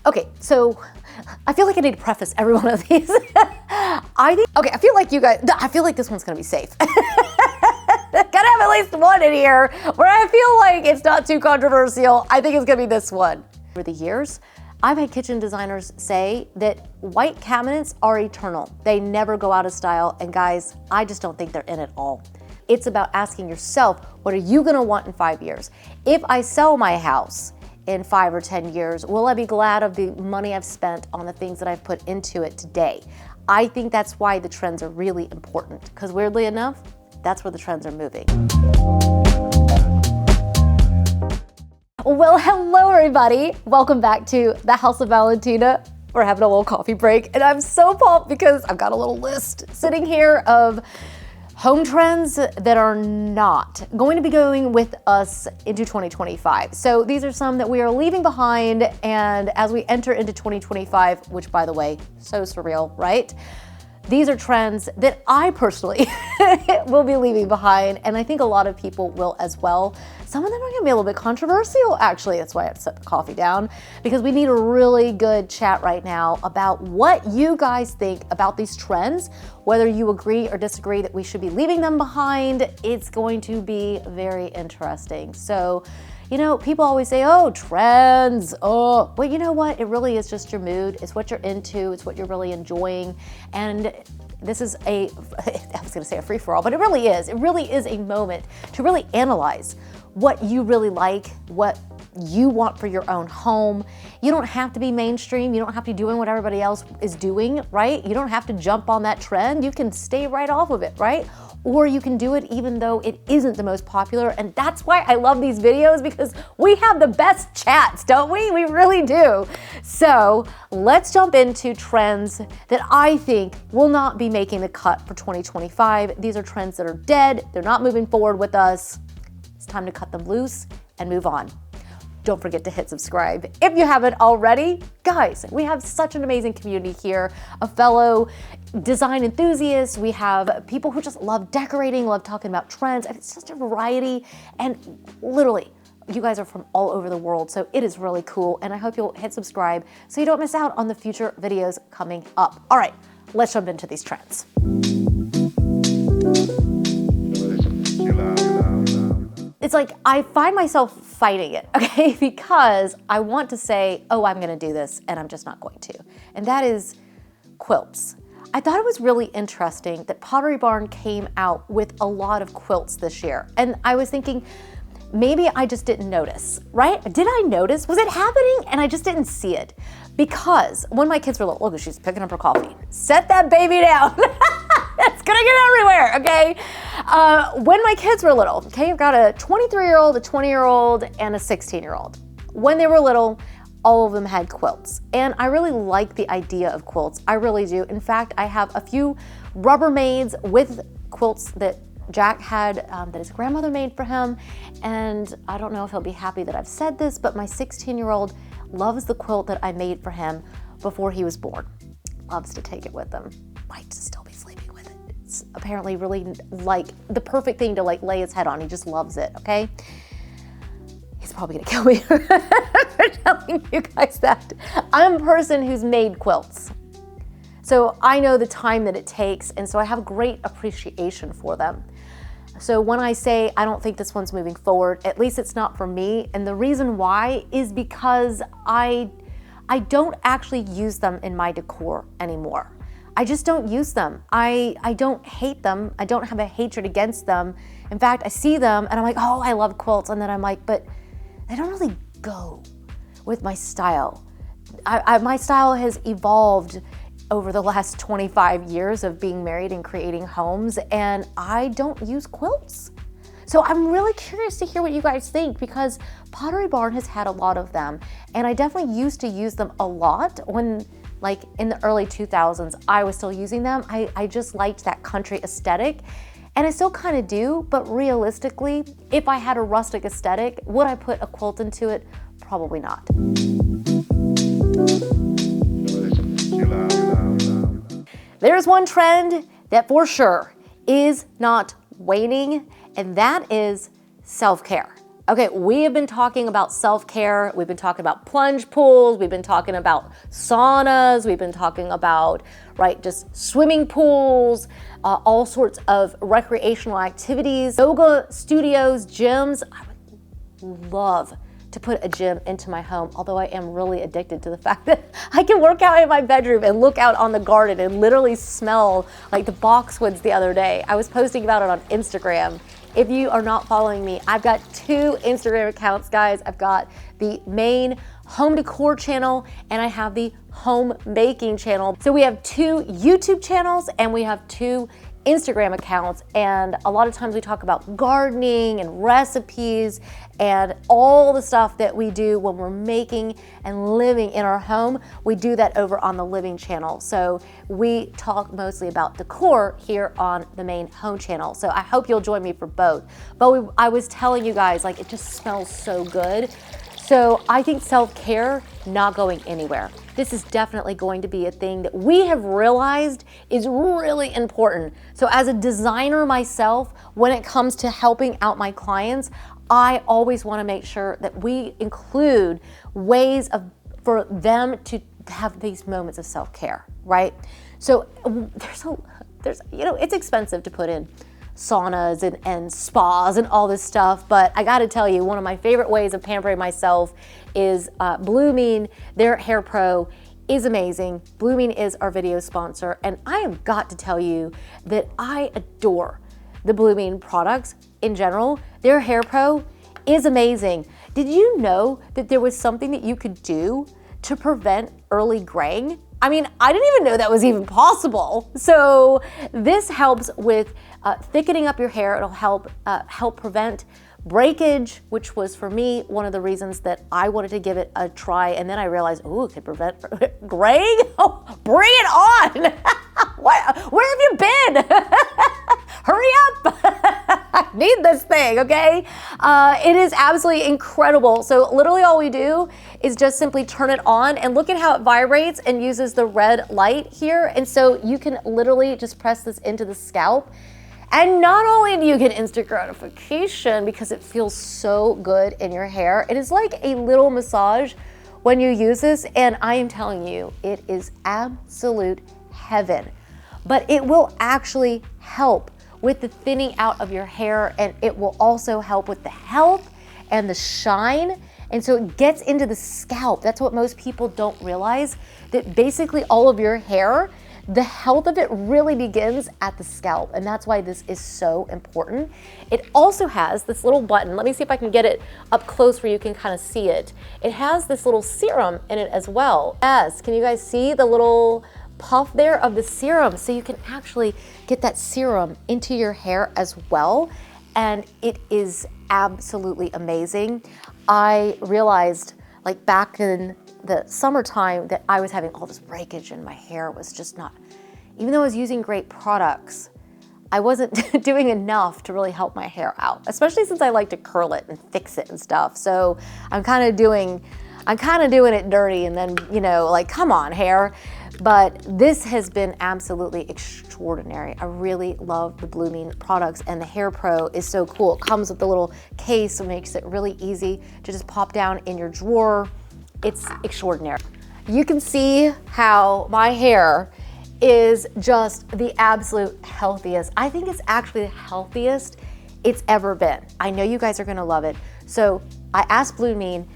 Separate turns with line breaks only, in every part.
Okay, so I feel like I need to preface every one of these. I feel like this one's gonna be safe. Gotta have at least one in here where I feel like it's not too controversial. I think it's gonna be this one. Over the years, I've had kitchen designers say that white cabinets are eternal. They never go out of style, and guys, I just don't think they're in at all. It's about asking yourself, what are you gonna want in 5 years? If I sell my house in 5 or 10 years, will I be glad of the money I've spent on the things that I've put into it today? I think that's why the trends are really important, because weirdly enough, that's where the trends are moving. Well, hello everybody. Welcome back to the House of Valentina. We're having a little coffee break, and I'm so pumped because I've got a little list sitting here of home trends that are not going to be going with us into 2025. So these are some that we are leaving behind, and as we enter into 2025, which by the way, so surreal, right? These are trends that I personally will be leaving behind, and I think a lot of people will as well. Some of them are gonna be a little bit controversial, actually. That's why I have to set the coffee down, because we need a really good chat right now about what you guys think about these trends, whether you agree or disagree that we should be leaving them behind. It's going to be very interesting. So, you know, people always say, oh, trends, oh, well, you know what? It really is just your mood. It's what you're into. It's what you're really enjoying. And this is I was gonna say a free-for-all, but it really is. It really is a moment to really analyze what you really like, what you want for your own home. You don't have to be mainstream. You don't have to be doing what everybody else is doing, right? You don't have to jump on that trend. You can stay right off of it, right? Or you can do it even though it isn't the most popular. And that's why I love these videos, because we have the best chats, don't we? We really do. So let's jump into trends that I think will not be making the cut for 2025. These are trends that are dead. They're not moving forward with us. It's time to cut them loose and move on. Don't forget to hit subscribe if you haven't already. Guys, we have such an amazing community here of fellow design enthusiasts. We have people who just love decorating, love talking about trends. It's just a variety, and literally, you guys are from all over the world, so it is really cool, and I hope you'll hit subscribe so you don't miss out on the future videos coming up. All right, let's jump into these trends. It's like I find myself fighting it, okay? Because I want to say, oh, I'm gonna do this, and I'm just not going to. And that is quilts. I thought it was really interesting that Pottery Barn came out with a lot of quilts this year. And I was thinking, maybe I just didn't notice, right? Did I notice? Was it happening? And I just didn't see it. Because when my kids were little, look, she's picking up her coffee. Set that baby down. It's gonna get everywhere, okay? When my kids were little, okay, I've got a 23-year-old, a 20-year-old, and a 16-year-old. When they were little, all of them had quilts. And I really like the idea of quilts. I really do. In fact, I have a few Rubbermaids with quilts that Jack had that his grandmother made for him. And I don't know if he'll be happy that I've said this, but my 16-year-old loves the quilt that I made for him before he was born. Loves to take it with him. Might still be sleeping with it. It's apparently really like the perfect thing to like lay his head on. He just loves it, okay? He's probably gonna kill me for telling you guys that. I'm a person who's made quilts. So I know the time that it takes, and so I have great appreciation for them. So when I say I don't think this one's moving forward, at least it's not for me. And the reason why is because I don't actually use them in my decor anymore. I just don't use them. I don't hate them. I don't have a hatred against them. In fact, I see them and I'm like, oh, I love quilts. And then I'm like, but they don't really go with my style. My style has evolved over the last 25 years of being married and creating homes, and I don't use quilts. So I'm really curious to hear what you guys think, because Pottery Barn has had a lot of them, and I definitely used to use them a lot when, like in the early 2000s, I was still using them. I just liked that country aesthetic, and I still kind of do, but realistically, if I had a rustic aesthetic, would I put a quilt into it? Probably not. There's one trend that for sure is not waning, and that is self-care. Okay, we have been talking about self-care. We've been talking about plunge pools. We've been talking about saunas. We've been talking about, right, just swimming pools, all sorts of recreational activities, yoga studios, gyms. I would love to put a gym into my home, although I am really addicted to the fact that I can work out in my bedroom and look out on the garden and literally smell like the boxwoods the other day. I was posting about it on Instagram. If you are not following me, I've got 2 Instagram accounts, guys. I've got the main home decor channel and I have the home baking channel. So we have 2 YouTube channels and we have 2 Instagram accounts, and a lot of times we talk about gardening and recipes and all the stuff that we do when we're making and living in our home. We do that over on the living channel. So we talk mostly about decor here on the main home channel. So I hope you'll join me for both. But I was telling you guys, like, it just smells so good. So I think self-care not going anywhere. This is definitely going to be a thing that we have realized is really important. So as a designer myself, when it comes to helping out my clients, I always want to make sure that we include ways for them to have these moments of self-care, right? So there's it's expensive to put in saunas and spas and all this stuff, but I gotta tell you, one of my favorite ways of pampering myself is Blooming. Their hair pro is amazing. Blooming is our video sponsor, and I have got to tell you that I adore the Blooming products in general. Their hair pro is amazing. Did you know that there was something that you could do to prevent early graying? I mean, I didn't even know that was even possible. So this helps with thickening up your hair. It'll help prevent breakage, which was for me one of the reasons that I wanted to give it a try. And then I realized, oh, it could prevent graying? Oh, bring it on! Where have you been? Hurry up! I need this thing, okay? It is absolutely incredible. So literally all we do is just simply turn it on, and look at how it vibrates and uses the red light here. And so you can literally just press this into the scalp. And not only do you get instant gratification because it feels so good in your hair, it is like a little massage when you use this, and I am telling you, it is absolute heaven. But it will actually help with the thinning out of your hair, and it will also help with the health and the shine. And so it gets into the scalp. That's what most people don't realize, that basically all of your hair, the health of it really begins at the scalp, and that's why this is so important. It also has this little button. Let me see if I can get it up close where you can kind of see it. It has this little serum in it as well. Yes, can you guys see the little puff there of the serum? So you can actually get that serum into your hair as well, and it is absolutely amazing. I realized, like, back in the summertime, that I was having all this breakage and my hair was just not, even though I was using great products, I wasn't doing enough to really help my hair out, especially since I like to curl it and fix it and stuff. So I'm kind of doing it dirty, and then, like, come on, hair. But this has been absolutely extraordinary. I really love the Blooming products, and the Hair Pro is so cool. It comes with a little case, so it makes it really easy to just pop down in your drawer. It's extraordinary. You can see how my hair is just the absolute healthiest. I think it's actually the healthiest it's ever been. I know you guys are gonna love it. So I asked Blooming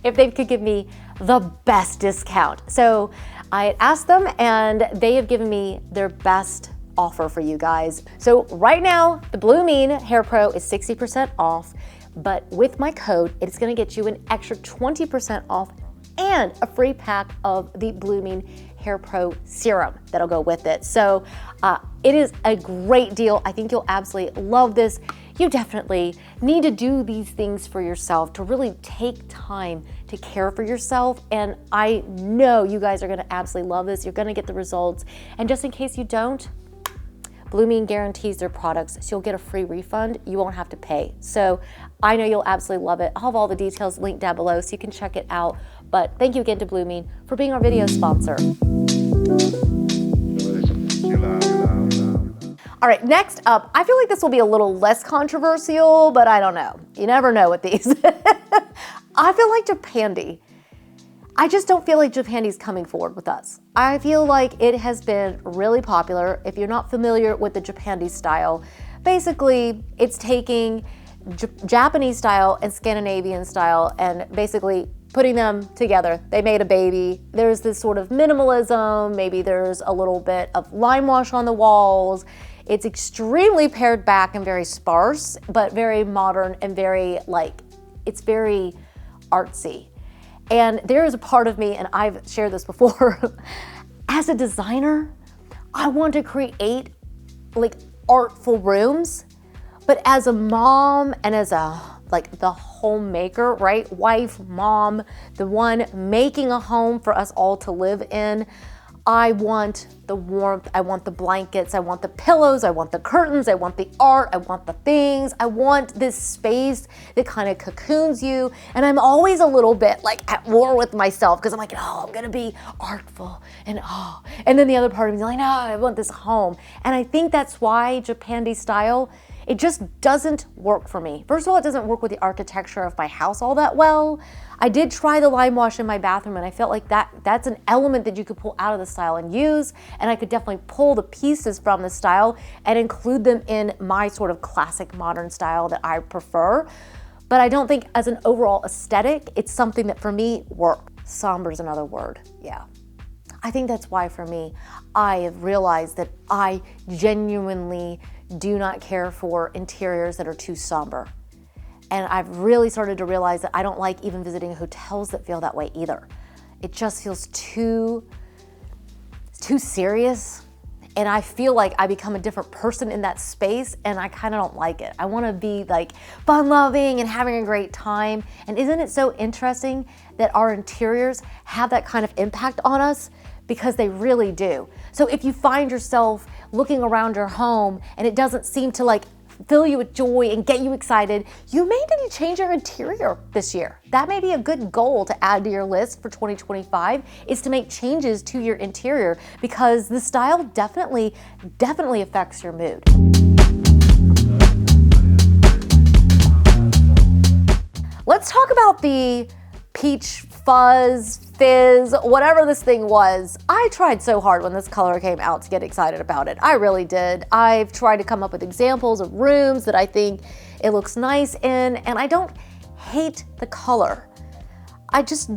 if they could give me the best discount. So I asked them, and they have given me their best offer for you guys. So right now, the Blooming Hair Pro is 60% off, but with my code, it's gonna get you an extra 20% off and a free pack of the Blooming Hair Pro Serum that'll go with it. So it is a great deal. I think you'll absolutely love this. You definitely need to do these things for yourself, to really take time to care for yourself. And I know you guys are gonna absolutely love this. You're gonna get the results. And just in case you don't, Blooming guarantees their products, so you'll get a free refund. You won't have to pay. So I know you'll absolutely love it. I'll have all the details linked down below so you can check it out. But thank you again to Blooming for being our video sponsor. All right, next up, I feel like this will be a little less controversial, but I don't know. You never know with these. I feel like Japandi. I just don't feel like Japandi's coming forward with us. I feel like it has been really popular. If you're not familiar with the Japandi style, basically it's taking Japanese style and Scandinavian style and basically putting them together. They made a baby. There's this sort of minimalism. Maybe there's a little bit of lime wash on the walls. It's extremely pared back and very sparse, but very modern and very it's very artsy. And there is a part of me, and I've shared this before, as a designer, I want to create artful rooms, but as a mom and as the homemaker, right? Wife, mom, the one making a home for us all to live in, I want the warmth, I want the blankets, I want the pillows, I want the curtains, I want the art, I want the things, I want this space that kind of cocoons you. And I'm always a little bit at war with myself because I'm like, oh, I'm gonna be artful and and then the other part of me is like, no, I want this home. And I think that's why Japandi style, it just doesn't work for me. First of all, it doesn't work with the architecture of my house all that well. I did try the lime wash in my bathroom and I felt like that's an element that you could pull out of the style and use, and I could definitely pull the pieces from the style and include them in my sort of classic modern style that I prefer. But I don't think as an overall aesthetic, it's something that for me works. Somber is another word, yeah. I think that's why for me, I have realized that I genuinely do not care for interiors that are too somber. And I've really started to realize that I don't like even visiting hotels that feel that way either. It just feels too serious. And I feel like I become a different person in that space and I kind of don't like it. I want to be fun loving and having a great time. And isn't it so interesting that our interiors have that kind of impact on us? Because they really do. So if you find yourself looking around your home and it doesn't seem to fill you with joy and get you excited, you may need to change your interior this year. That may be a good goal to add to your list for 2025, is to make changes to your interior because the style definitely affects your mood. Let's talk about the peach fuzz, fizz, whatever this thing was. I tried so hard when this color came out to get excited about it. I really did. I've tried to come up with examples of rooms that I think it looks nice in, and I don't hate the color. I just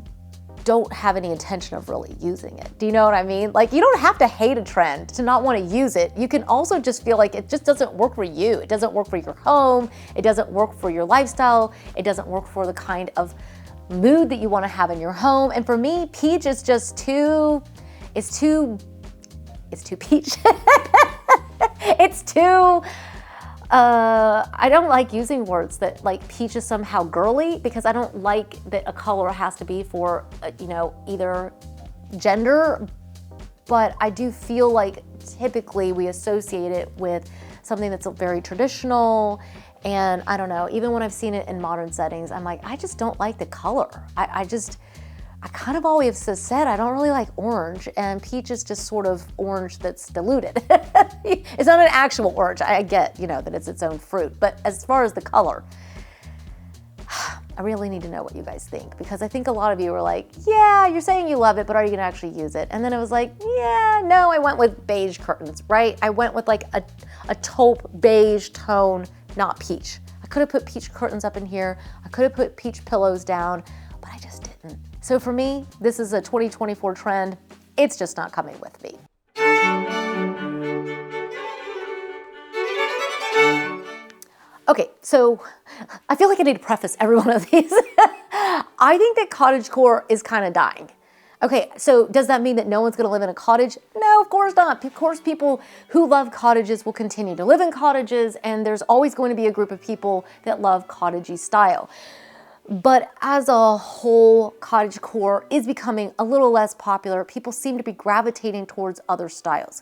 don't have any intention of really using it. Do you know what I mean? You don't have to hate a trend to not want to use it. You can also just feel like it just doesn't work for you. It doesn't work for your home. It doesn't work for your lifestyle. It doesn't work for the kind of mood that you want to have in your home. And for me, peach is just it's too peach. It's too, I don't like using words that peach is somehow girly because I don't like that a color has to be for, either gender, but I do feel like typically we associate it with something that's very traditional. And I don't know, even when I've seen it in modern settings, I'm like, I just don't like the color. I kind of always said I don't really like orange, and peach is just sort of orange that's diluted. It's not an actual orange. I get, that it's its own fruit. But as far as the color, I really need to know what you guys think, because I think a lot of you were like, yeah, you're saying you love it, but are you gonna actually use it? And then it was like, yeah, no, I went with beige curtains, right? I went with a taupe beige tone, not peach. I could have put peach curtains up in here. I could have put peach pillows down, but I just didn't. So for me, this is a 2024 trend. It's just not coming with me. Okay, so I feel like I need to preface every one of these. I think that cottage core is kind of dying. Okay, so does that mean that no one's gonna live in a cottage? No, of course not. Of course, people who love cottages will continue to live in cottages, and there's always going to be a group of people that love cottagey style. But as a whole, cottage core is becoming a little less popular. People seem to be gravitating towards other styles.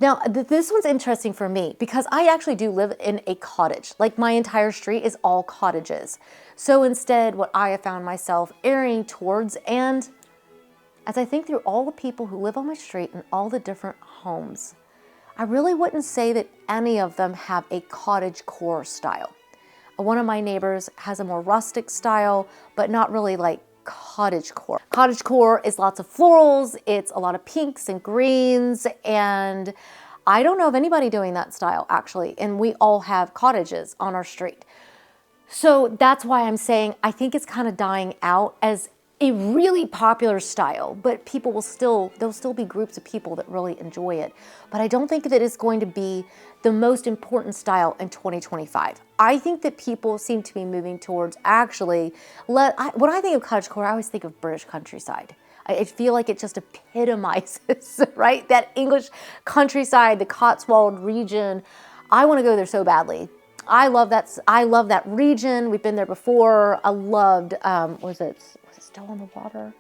Now, this one's interesting for me because I actually do live in a cottage. My entire street is all cottages. So instead, what I have found myself erring towards, and as I think through all the people who live on my street and all the different homes, I really wouldn't say that any of them have a cottage core style. One of my neighbors has a more rustic style, but not really like cottage core. Cottage core is lots of florals, it's a lot of pinks and greens, and I don't know of anybody doing that style actually, and we all have cottages on our street. So that's why I'm saying I think it's kind of dying out as a really popular style, but people will there'll still be groups of people that really enjoy it. But I don't think that it's going to be the most important style in 2025. I think that people seem to be moving towards actually, when I think of cottagecore, I always think of British countryside. I feel like it just epitomizes, right? That English countryside, the Cotswold region. I want to go there so badly. I love that region. We've been there before. I loved, was it still on the water?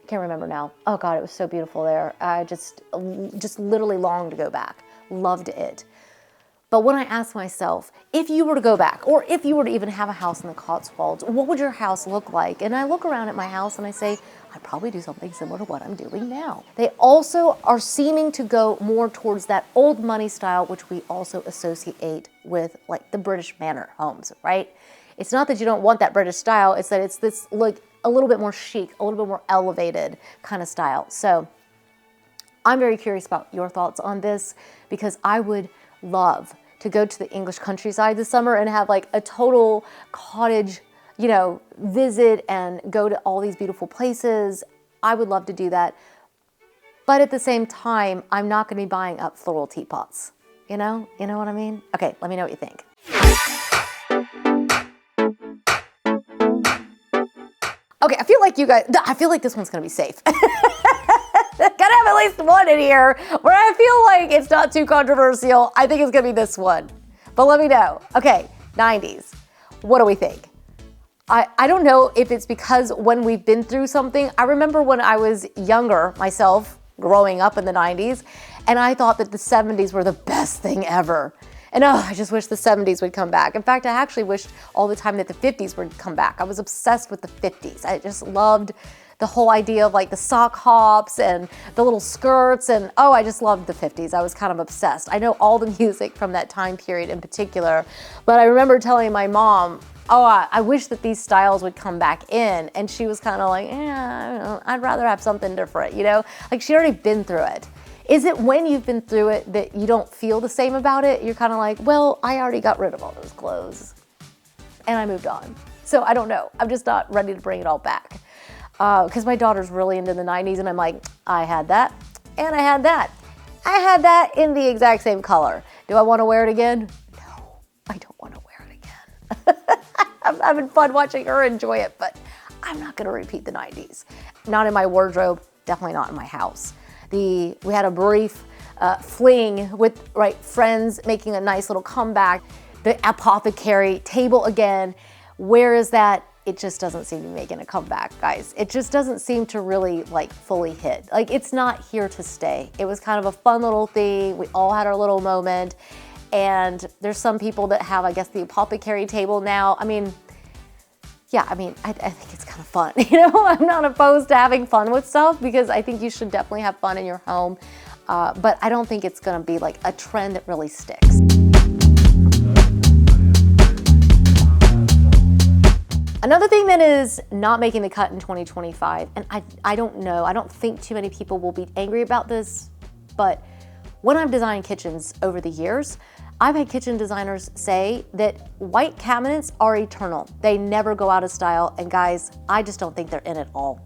I can't remember now. Oh God, it was so beautiful there. I just literally longed to go back. Loved it. But when I ask myself, if you were to go back, or if you were to even have a house in the Cotswolds, what would your house look like? And I look around at my house and I say, I'd probably do something similar to what I'm doing now. They also are seeming to go more towards that old money style, which we also associate with like the British manor homes, right? It's not that you don't want that British style, it's that it's this like a little bit more chic, a little bit more elevated kind of style. So I'm very curious about your thoughts on this, because I would love to go to the English countryside this summer and have like a total cottage, you know, visit and go to all these beautiful places. I would love to do that. But at the same time, I'm not going to be buying up floral teapots. You know what I mean? Okay, let me know what you think. Okay, I feel like this one's going to be safe. Gotta have at least one in here where I feel like it's not too controversial. I think it's gonna be this one, but let me know. Okay, 90s, what do we think? I don't know if it's because when we've been through something. I remember when I was younger myself, growing up in the 90s, and I thought that the 70s were the best thing ever. And I just wish the 70s would come back. In fact, I actually wished all the time that the 50s would come back. I was obsessed with the 50s. I just loved the whole idea of like the sock hops and the little skirts, and I just loved the 50s. I was kind of obsessed. I know all the music from that time period in particular, but I remember telling my mom, I wish that these styles would come back in, and she was kind of like, yeah, I'd rather have something different, you know? Like she'd already been through it. Is it when you've been through it that you don't feel the same about it? You're kind of like, well, I already got rid of all those clothes and I moved on. So I don't know. I'm just not ready to bring it all back. Because my daughter's really into the 90s, and I'm like, I had that, and I had that. I had that in the exact same color. Do I want to wear it again? No, I don't want to wear it again. I'm having fun watching her enjoy it, but I'm not going to repeat the 90s. Not in my wardrobe, definitely not in my house. We had a brief fling with friends making a nice little comeback. The apothecary table again. Where is that? It just doesn't seem to be making a comeback, guys. It just doesn't seem to really fully hit. Like it's not here to stay. It was kind of a fun little thing. We all had our little moment. And there's some people that have, I guess, the apothecary table now. I mean, yeah, I think it's kind of fun. You know, I'm not opposed to having fun with stuff because I think you should definitely have fun in your home. But I don't think it's gonna be like a trend that really sticks. Another thing that is not making the cut in 2025, and I don't know, I don't think too many people will be angry about this, but when I've designed kitchens over the years, I've had kitchen designers say that white cabinets are eternal. They never go out of style, and guys, I just don't think they're in at all.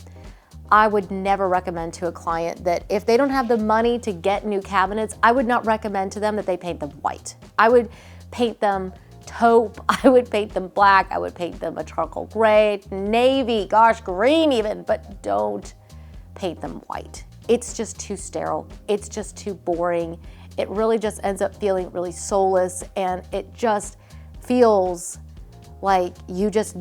I would never recommend to a client that if they don't have the money to get new cabinets, I would not recommend to them that they paint them white. I would paint them taupe, I would paint them black, I would paint them a charcoal gray, navy, gosh, green even, but don't paint them white. It's just too sterile. It's just too boring. It really just ends up feeling really soulless, and it just feels like you just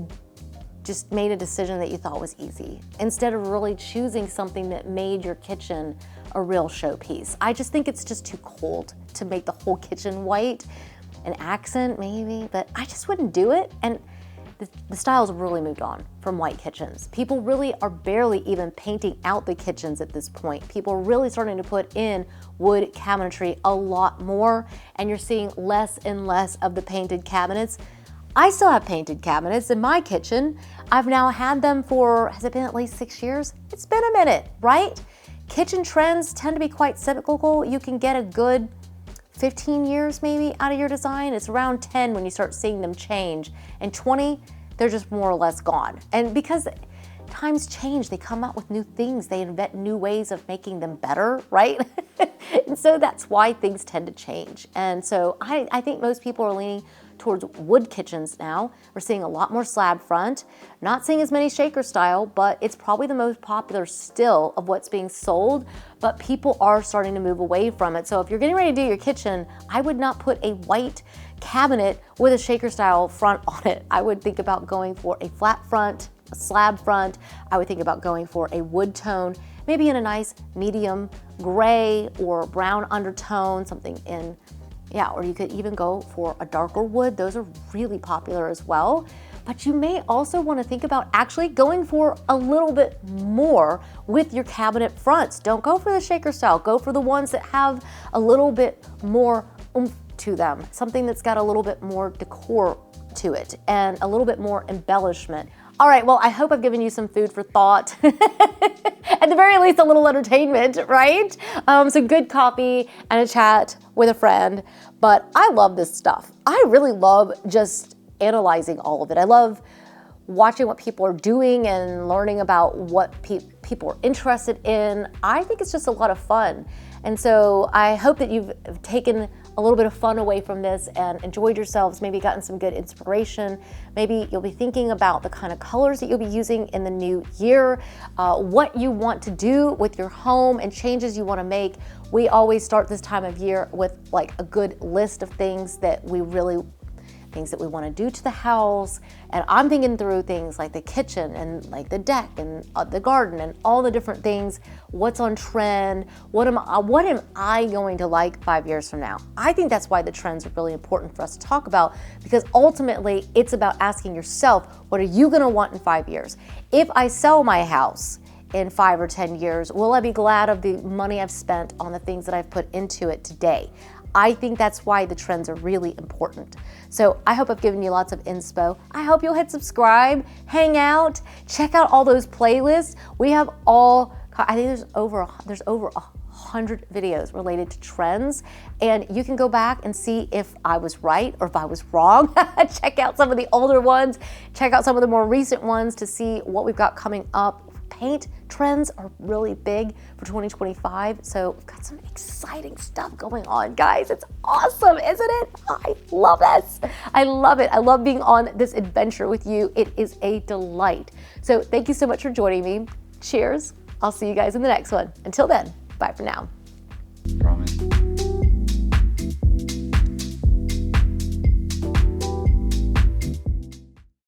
made a decision that you thought was easy instead of really choosing something that made your kitchen a real showpiece. I just think it's just too cold to make the whole kitchen white. An accent maybe, but I just wouldn't do it. And the style's really moved on from white kitchens. People really are barely even painting out the kitchens at this point. People are really starting to put in wood cabinetry a lot more, and you're seeing less and less of the painted cabinets. I still have painted cabinets in my kitchen. I've now had them for, has it been at least 6 years? It's been a minute, right? Kitchen trends tend to be quite cyclical. You can get a good 15 years maybe out of your design. It's around 10 when you start seeing them change. And 20, they're just more or less gone. And because times change, they come out with new things. They invent new ways of making them better, right? And so that's why things tend to change. And so I think most people are leaning towards wood kitchens now. We're seeing a lot more slab front, not seeing as many shaker style, but it's probably the most popular still of what's being sold, but people are starting to move away from it. So if you're getting ready to do your kitchen, I would not put a white cabinet with a shaker style front on it. I would think about going for a flat front, a slab front. I would think about going for a wood tone, maybe in a nice medium gray or brown undertone, something in, yeah, or you could even go for a darker wood. Those are really popular as well. But you may also want to think about actually going for a little bit more with your cabinet fronts. Don't go for the shaker style. Go for the ones that have a little bit more oomph to them. Something that's got a little bit more decor to it and a little bit more embellishment. All right, well, I hope I've given you some food for thought. At the very least, a little entertainment, right? Some good coffee and a chat with a friend. But I love this stuff. I really love just analyzing all of it. I love watching what people are doing and learning about what people are interested in. I think it's just a lot of fun. And so I hope that you've taken a little bit of fun away from this and enjoyed yourselves, maybe gotten some good inspiration. Maybe you'll be thinking about the kind of colors that you'll be using in the new year, what you want to do with your home and changes you want to make. We always start this time of year with like a good list of things that we want to do to the house. And I'm thinking through things like the kitchen and like the deck and the garden and all the different things. What's on trend? What am I going to like 5 years from now? I think that's why the trends are really important for us to talk about, because ultimately it's about asking yourself, what are you going to want in 5 years? If I sell my house in 5 or 10 years, will I be glad of the money I've spent on the things that I've put into it today? I think that's why the trends are really important. So I hope I've given you lots of inspo. I hope you'll hit subscribe, hang out, check out all those playlists. We have I think there's over 100 videos related to trends, and you can go back and see if I was right or if I was wrong. Check out some of the older ones, check out some of the more recent ones to see what we've got coming up. Paint trends are really big for 2025, so we've got some exciting stuff going on, guys. It's awesome, isn't it? I love this. I love it. I love being on this adventure with you. It is a delight. So thank you so much for joining me. Cheers. I'll see you guys in the next one. Until then, bye for now.
Promise.